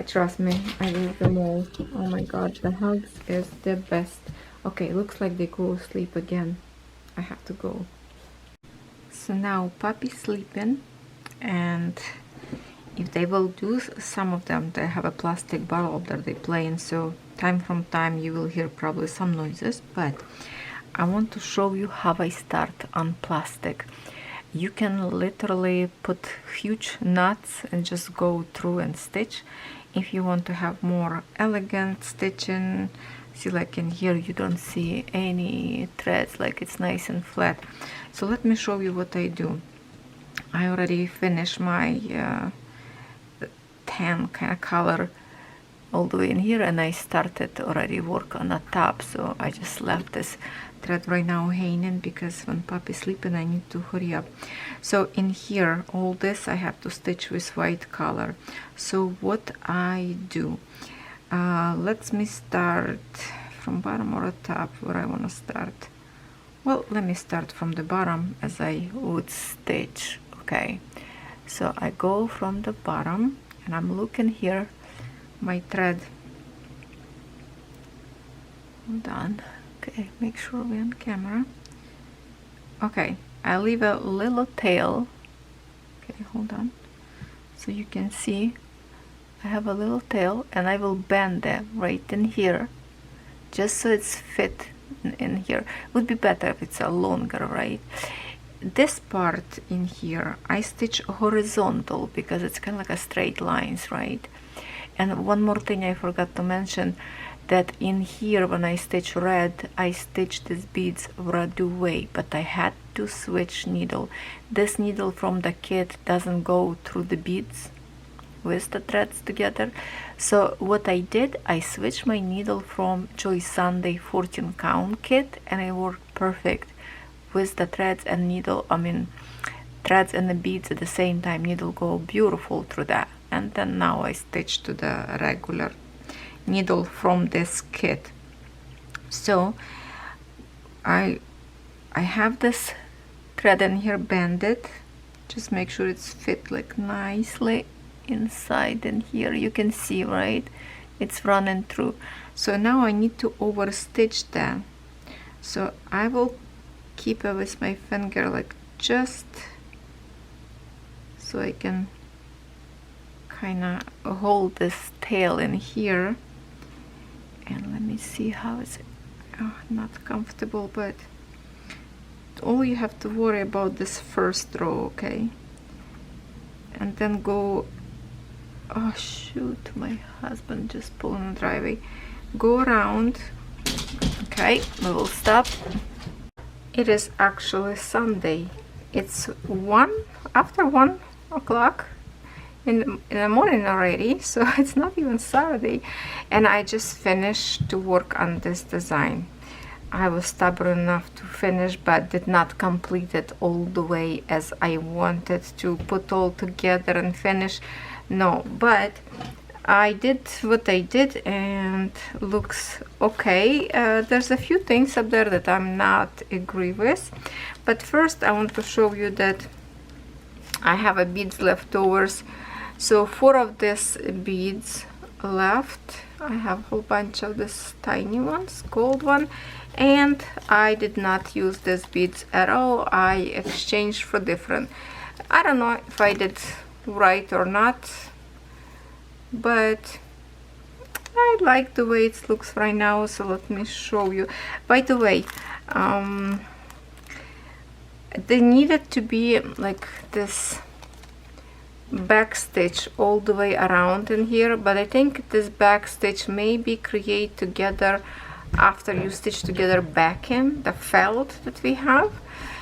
Trust me, I love them all. Oh my god, the hugs is the best. Okay, looks like they go sleep again. I have to go. So now puppy's sleeping, and if they will do, some of them, they have a plastic bottle that they play in, so time from time you will hear probably some noises, but I want to show you how I start on plastic. You can literally put huge knots and just go through and stitch. If you want to have more elegant stitching, see, like in here you don't see any threads, like it's nice and flat. So let me show you what I do. I already finished my tan kind of color all the way in here, and I started already work on the top, so I just left this thread right now hanging because when puppy's sleeping I need to hurry up. So in here, all this I have to stitch with white color. So what I do, let me start from bottom or top, where I want to start. Well, let me start from the bottom as I would stitch. Okay, so I go from the bottom and I'm looking here, my thread. Hold on. Okay, make sure we're on camera. Okay, I leave a little tail. Okay, hold on. So you can see I have a little tail, and I will bend that right in here, just so it's fit in here. Would be better if it's a longer, right? This part in here I stitch horizontal because it's kind of like a straight lines, right? And one more thing I forgot to mention, that in here when I stitch red, I stitch these beads red way, but I had to switch needle. This needle from the kit doesn't go through the beads with the threads together. So what I did, I switched my needle from Joy Sunday 14 count kit, and it worked perfect with the threads and needle. I mean, threads and the beads at the same time. Needle go beautiful through that. And then now I stitch to the regular needle from this kit. So I have this thread in here banded. Just make sure it's fit like nicely inside, and here you can see, right, it's running through. So now I need to overstitch that. So I will keep it with my finger, like just so I can kind of hold this tail in here. And let me see how it's not comfortable, but all you have to worry about this first row, okay? And then go, oh shoot, my husband just pulled in the driveway. Go around. Okay, we will stop. It is actually Sunday. It's after 1 o'clock in the morning already, so it's not even Saturday, and I just finished to work on this design. I was stubborn enough to finish, but did not complete it all the way as I wanted to put all together and finish. No, but I did what I did, and looks okay. There's a few things up there that I'm not agree with, but first I want to show you that I have a beads leftovers. So 4 of these beads left. I have a whole bunch of this tiny ones, gold one, and I did not use these beads at all. I exchanged for different. I don't know if I did right or not, but I like the way it looks right now, so let me show you. By the way, they needed to be like this back stitch all the way around in here, but I think this back stitch maybe create together after you stitch together back in the felt that we have.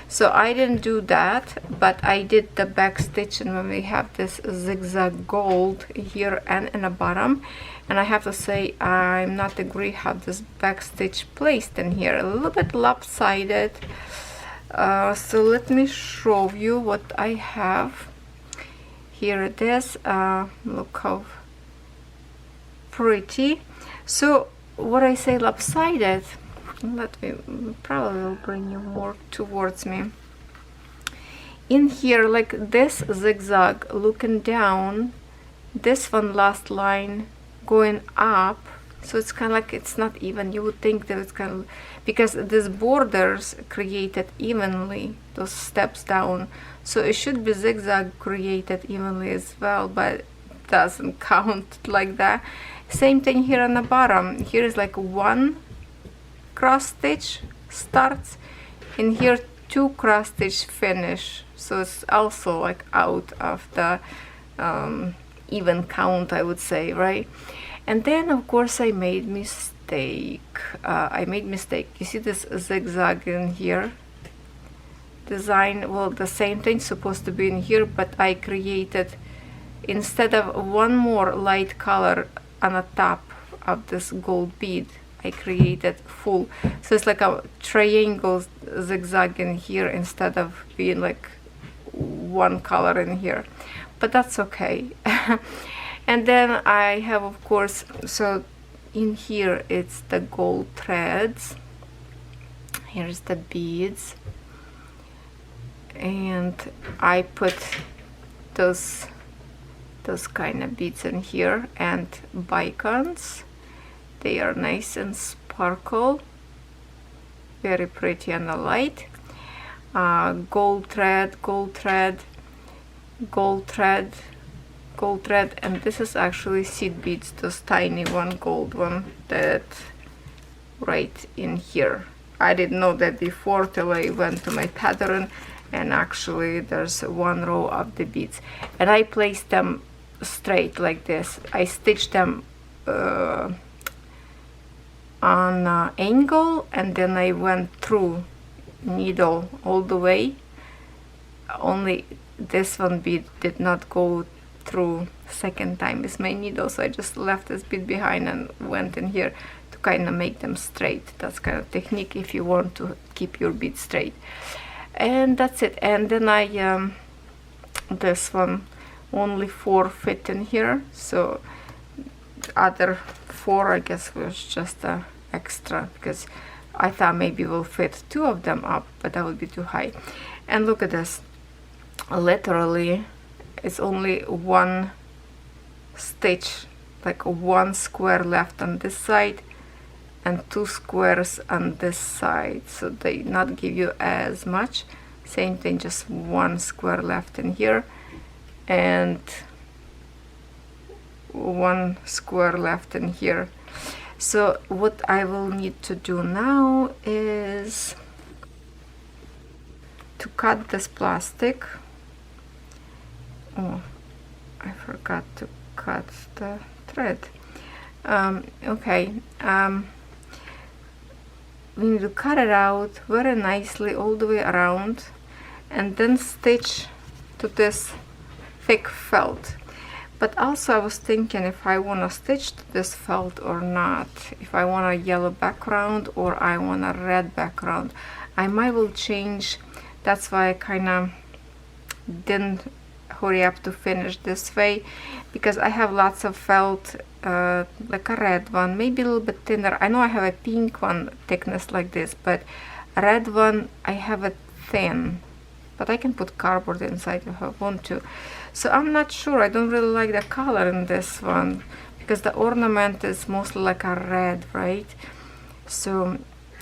So I didn't do that, but I did the back stitch, and when we have this zigzag gold here and in the bottom, and I have to say I'm not agree how this back stitch placed in here, a little bit lopsided. So let me show you what I have. Here it is. Look how pretty. So what I say lopsided, let me probably will bring you more towards me. In here, like this zigzag looking down, this one last line going up, so it's kind of like it's not even. You would think that it's kind of, because these borders created evenly, those steps down, so it should be zigzag created evenly as well, but it doesn't count like that. Same thing here on the bottom. Here is like one cross stitch starts, and here two cross stitch finish, so it's also like out of the even count, I would say, right? And then of course I made mistake. You see this zigzag in here design? Well, the same thing supposed to be in here, but I created, instead of one more light color on the top of this gold bead, I created full, so it's like a triangle zigzag in here instead of being like one color in here, but that's okay. And then I have, of course, so in here it's the gold threads, here's the beads, and I put those kind of beads in here, and bicons. They are nice and sparkle, very pretty on the light. Gold thread, gold thread, gold thread, gold thread, and this is actually seed beads, those tiny one, gold one, that right in here. I didn't know that before till I went to my pattern, and actually there's one row of the beads, and I placed them straight like this. I stitched them on angle, and then I went through needle all the way. Only this one bead did not go through second time with my needle, so I just left this bead behind and went in here to kind of make them straight. That's kind of technique if you want to keep your bead straight. And that's it. And then I this one only 4 fit in here, so other 4 I guess was just extra, because I thought maybe we'll fit 2 of them up, but that would be too high. And look at this, literally it's only one stitch, like one square left on this side and 2 squares on this side, so they not give you as much. Same thing, just 1 square left in here and 1 square left in here. So what I will need to do now is to cut this plastic. Oh, I forgot to cut the thread. We need to cut it out very nicely all the way around, and then stitch to this thick felt. But also I was thinking if I want to stitch to this felt or not, if I want a yellow background or I want a red background. I might will change. That's why I kind of didn't hurry up to finish this way, because I have lots of felt, like a red one, maybe a little bit thinner. I know I have a pink one thickness like this, but a red one I have it thin, but I can put cardboard inside if I want to. So I'm not sure, I don't really like the color in this one, because the ornament is mostly like a red, right? So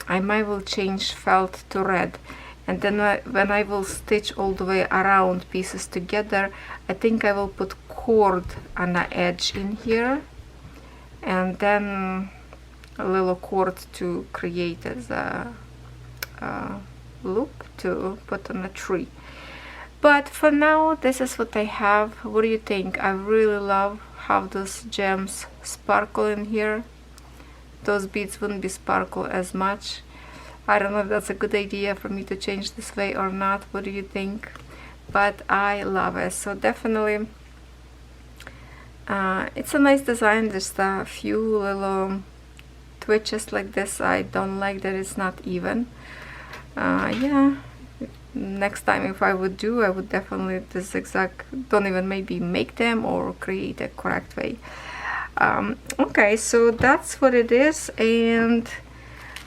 I might will change felt to red. And then when I will stitch all the way around pieces together, I think I will put cord on the edge in here, and then a little cord to create as a loop to put on a tree. But for now, this is what I have. What do you think? I really love how those gems sparkle in here. Those beads wouldn't be sparkle as much. I don't know if that's a good idea for me to change this way or not. What do you think? But I love it. So definitely, it's a nice design. Just a few little twitches like this. I don't like that it's not even. Yeah. Next time if I would do, I would definitely this exact, don't even maybe make them or create a correct way. Okay, so that's what it is. And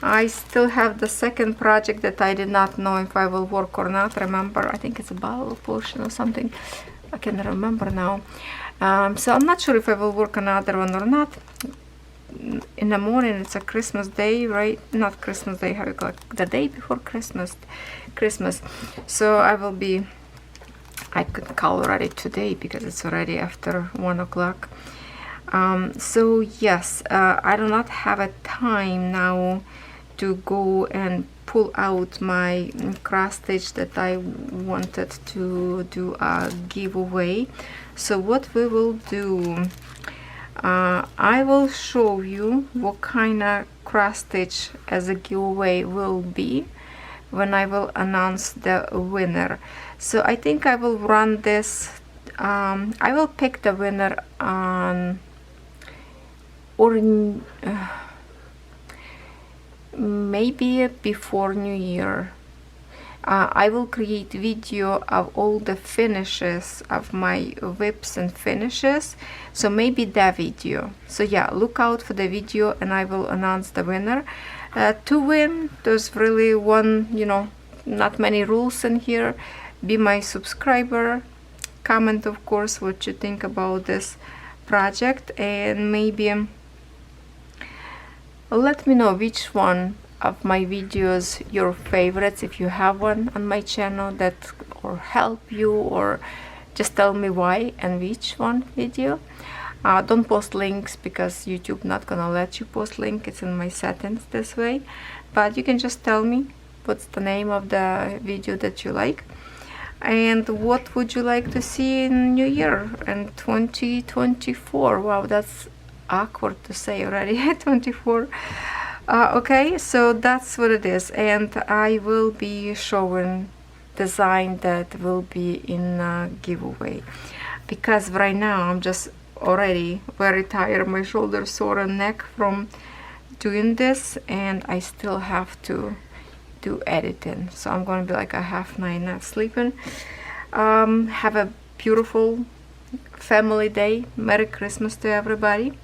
I still have the second project that I did not know if I will work or not. Remember, I think it's a bottle of potion or something. I can't remember now. So I'm not sure if I will work another one or not. In the morning, it's a Christmas day, right? Not Christmas day, how you call it? The day before Christmas. So I could call already today because it's already after 1 o'clock. So yes, I do not have a time now to go and pull out my cross stitch that I wanted to do a giveaway. So what we will do, I will show you what kind of cross stitch as a giveaway will be when I will announce the winner. So I think I will run this, I will pick the winner on maybe before New Year. I will create video of all the finishes of my whips and finishes, so maybe that video. So yeah, look out for the video and I will announce the winner. To win, there's really one, you know, not many rules in here. Be my subscriber, comment of course what you think about this project, and maybe let me know which one of my videos your favorites, if you have one on my channel that or help you, or just tell me why and which one video. Don't post links because YouTube not gonna let you post link. It's in my settings this way, but you can just tell me what's the name of the video that you like and what would you like to see in New Year and 2024. Wow, that's awkward to say already. 24. Okay, so that's what it is, and I will be showing design that will be in a giveaway, because right now I'm just already very tired, my shoulders sore and neck from doing this, and I still have to do editing, so I'm gonna be like a half night not sleeping. Have a beautiful family day. Merry Christmas to everybody,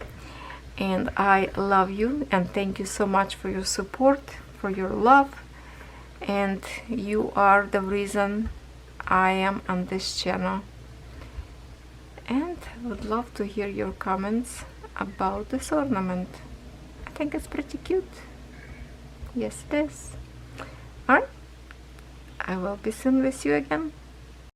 and I love you and thank you so much for your support, for your love, and you are the reason I am on this channel. And would love to hear your comments about this ornament. I think it's pretty cute. Yes, it is. Alright, I will be soon with you again.